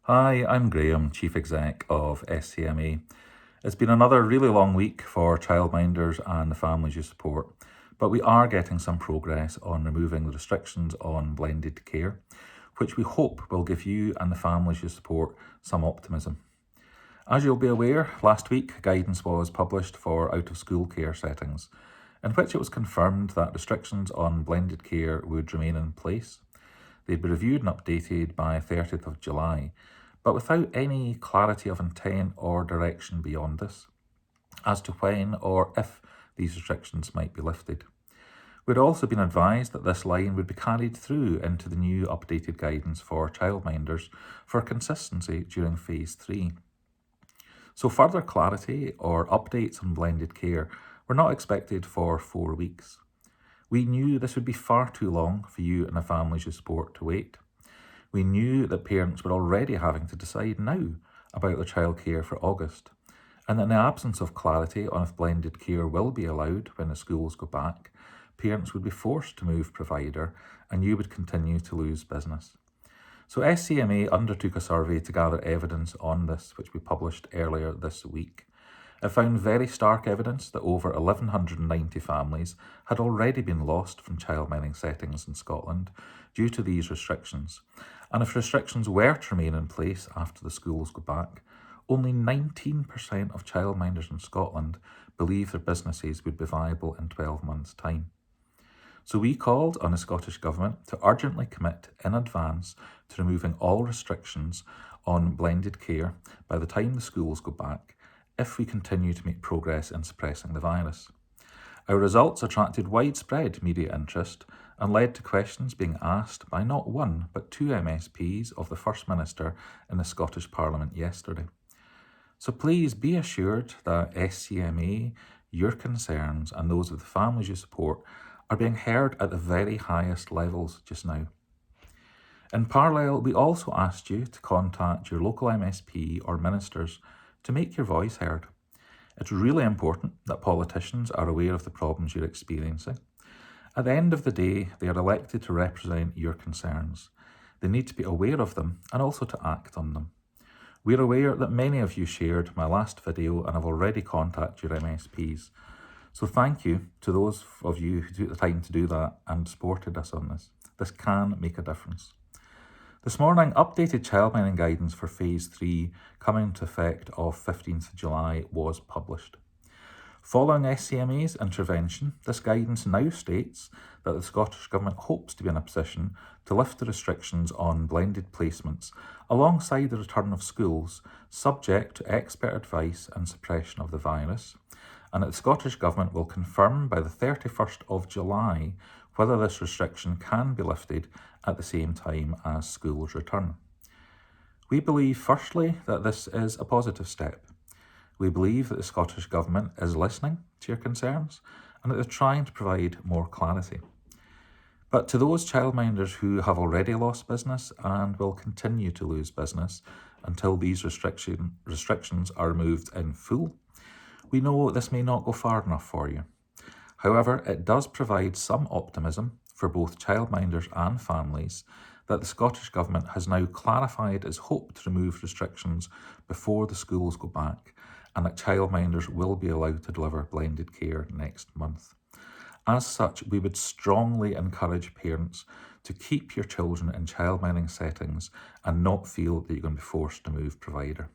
Hi, I'm Graeme, Chief Exec of SCMA. It's been another really long week for childminders and the families you support, but we are getting some progress on removing the restrictions on blended care, which we hope will give you and the families you support some optimism. As you'll be aware, last week guidance was published for out-of-school care settings, in which it was confirmed that restrictions on blended care would remain in place. They'd be reviewed and updated by 30th of July, but without any clarity of intent or direction beyond this, as to when or if these restrictions might be lifted. We'd also been advised that this line would be carried through into the new updated guidance for childminders for consistency during Phase 3. So further clarity or updates on blended care were not expected for 4 weeks. We knew this would be far too long for you and the families you support to wait. We knew that parents were already having to decide now about their childcare for August, and that in the absence of clarity on if blended care will be allowed when the schools go back, parents would be forced to move provider and you would continue to lose business. So SCMA undertook a survey to gather evidence on this, which we published earlier this week. It found very stark evidence that over 1,190 families had already been lost from childminding settings in Scotland due to these restrictions. And if restrictions were to remain in place after the schools go back, only 19% of childminders in Scotland believe their businesses would be viable in 12 months' time. So we called on the Scottish Government to urgently commit in advance to removing all restrictions on blended care by the time the schools go back, if we continue to make progress in suppressing the virus. Our results attracted widespread media interest and led to questions being asked by not one but two MSPs of the First Minister in the Scottish Parliament yesterday. So please be assured that SCMA, your concerns and those of the families you support are being heard at the very highest levels just now. In parallel, we also asked you to contact your local MSP or ministers to make your voice heard. It's really important that politicians are aware of the problems you're experiencing. At the end of the day, they are elected to represent your concerns. They need to be aware of them and also to act on them. We're aware that many of you shared my last video and have already contacted your MSPs. So thank you to those of you who took the time to do that and supported us on this. This can make a difference. This morning, updated childminding guidance for Phase 3 coming into effect of 15th of July was published. Following SCMA's intervention, this guidance now states that the Scottish Government hopes to be in a position to lift the restrictions on blended placements alongside the return of schools, subject to expert advice and suppression of the virus, and that the Scottish Government will confirm by the 31st of July whether this restriction can be lifted at the same time as schools return. We believe, firstly, that this is a positive step. We believe that the Scottish Government is listening to your concerns and that they're trying to provide more clarity. But to those childminders who have already lost business and will continue to lose business until these restrictions are removed in full, we know this may not go far enough for you. However, it does provide some optimism for both childminders and families that the Scottish Government has now clarified its hope to remove restrictions before the schools go back, and that childminders will be allowed to deliver blended care next month. As such, we would strongly encourage parents to keep your children in childminding settings and not feel that you're going to be forced to move provider.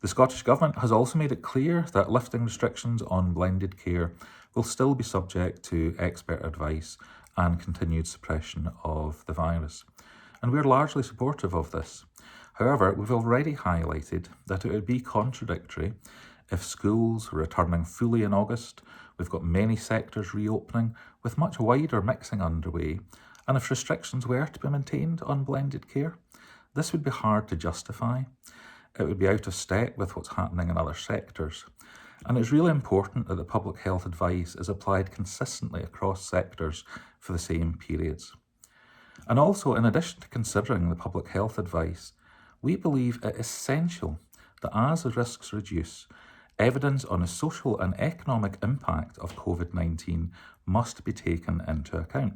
The Scottish Government has also made it clear that lifting restrictions on blended care will still be subject to expert advice and continued suppression of the virus. And we're largely supportive of this. However, we've already highlighted that it would be contradictory if schools were returning fully in August, we've got many sectors reopening with much wider mixing underway, and if restrictions were to be maintained on blended care, this would be hard to justify. It would be out of step with what's happening in other sectors. And it's really important that the public health advice is applied consistently across sectors for the same periods. And also, in addition to considering the public health advice, we believe it essential that as the risks reduce, evidence on the social and economic impact of COVID-19 must be taken into account.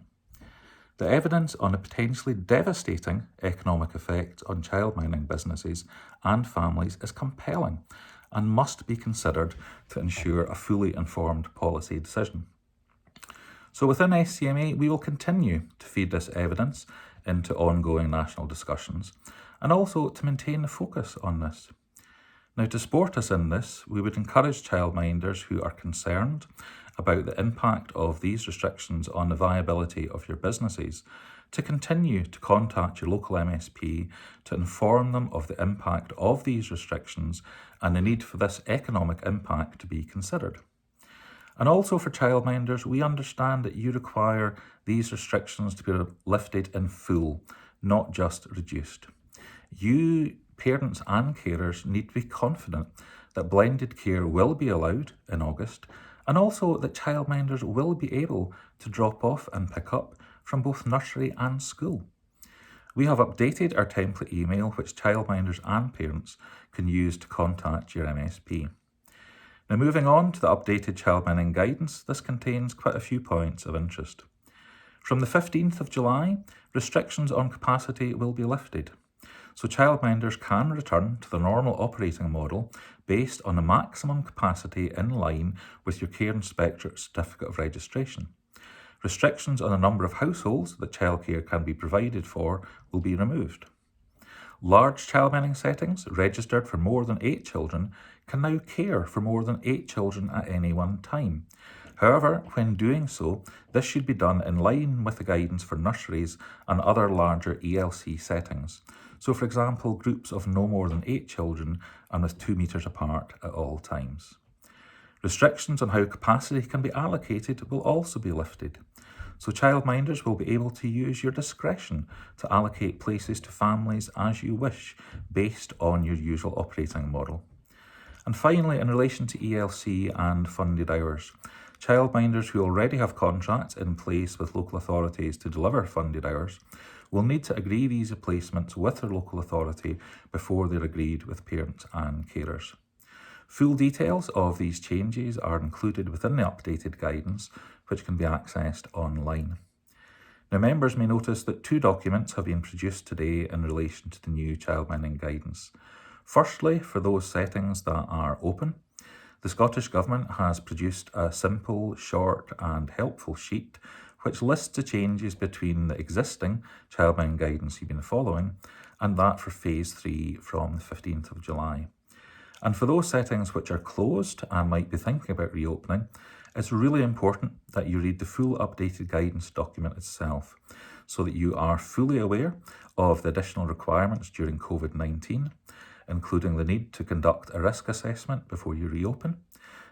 The evidence on the potentially devastating economic effects on childminding businesses and families is compelling and must be considered to ensure a fully informed policy decision. So within SCMA, we will continue to feed this evidence into ongoing national discussions and also to maintain the focus on this. Now, to support us in this, we would encourage childminders who are concerned about the impact of these restrictions on the viability of your businesses to continue to contact your local MSP to inform them of the impact of these restrictions and the need for this economic impact to be considered. And also for childminders, we understand that you require these restrictions to be lifted in full, not just reduced. You, parents and carers, need to be confident that blended care will be allowed in August, and also that childminders will be able to drop off and pick up from both nursery and school. We have updated our template email which childminders and parents can use to contact your MSP. Now, moving on to the updated childminding guidance, this contains quite a few points of interest. From the 15th of July, restrictions on capacity will be lifted. So childminders can return to the normal operating model based on the maximum capacity in line with your Care Inspectorate Certificate of Registration. Restrictions on the number of households that childcare can be provided for will be removed. Large childminding settings registered for more than 8 children can now care for more than 8 children at any one time. However, when doing so, this should be done in line with the guidance for nurseries and other larger ELC settings. So, for example, groups of no more than 8 children and with 2 metres apart at all times. Restrictions on how capacity can be allocated will also be lifted. So childminders will be able to use your discretion to allocate places to families as you wish, based on your usual operating model. And finally, in relation to ELC and funded hours, childminders who already have contracts in place with local authorities to deliver funded hours will need to agree these replacements with their local authority before they're agreed with parents and carers. Full details of these changes are included within the updated guidance, which can be accessed online. Now, members may notice that 2 documents have been produced today in relation to the new childminding guidance. Firstly, for those settings that are open, the Scottish Government has produced a simple, short and helpful sheet which lists the changes between the existing childminding guidance you've been following and that for Phase 3 from the 15th of July. And for those settings which are closed and might be thinking about reopening, it's really important that you read the full updated guidance document itself so that you are fully aware of the additional requirements during COVID-19, including the need to conduct a risk assessment before you reopen,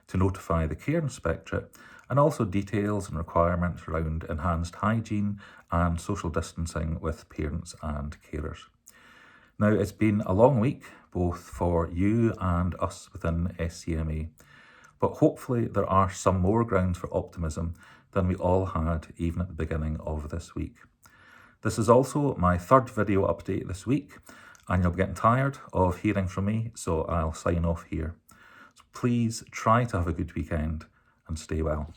to notify the Care Inspectorate, and also details and requirements around enhanced hygiene and social distancing with parents and carers. Now, it's been a long week, both for you and us within SCMA, but hopefully there are some more grounds for optimism than we all had even at the beginning of this week. This is also my 3rd video update this week, and you'll be getting tired of hearing from me, so I'll sign off here. So please try to have a good weekend and stay well.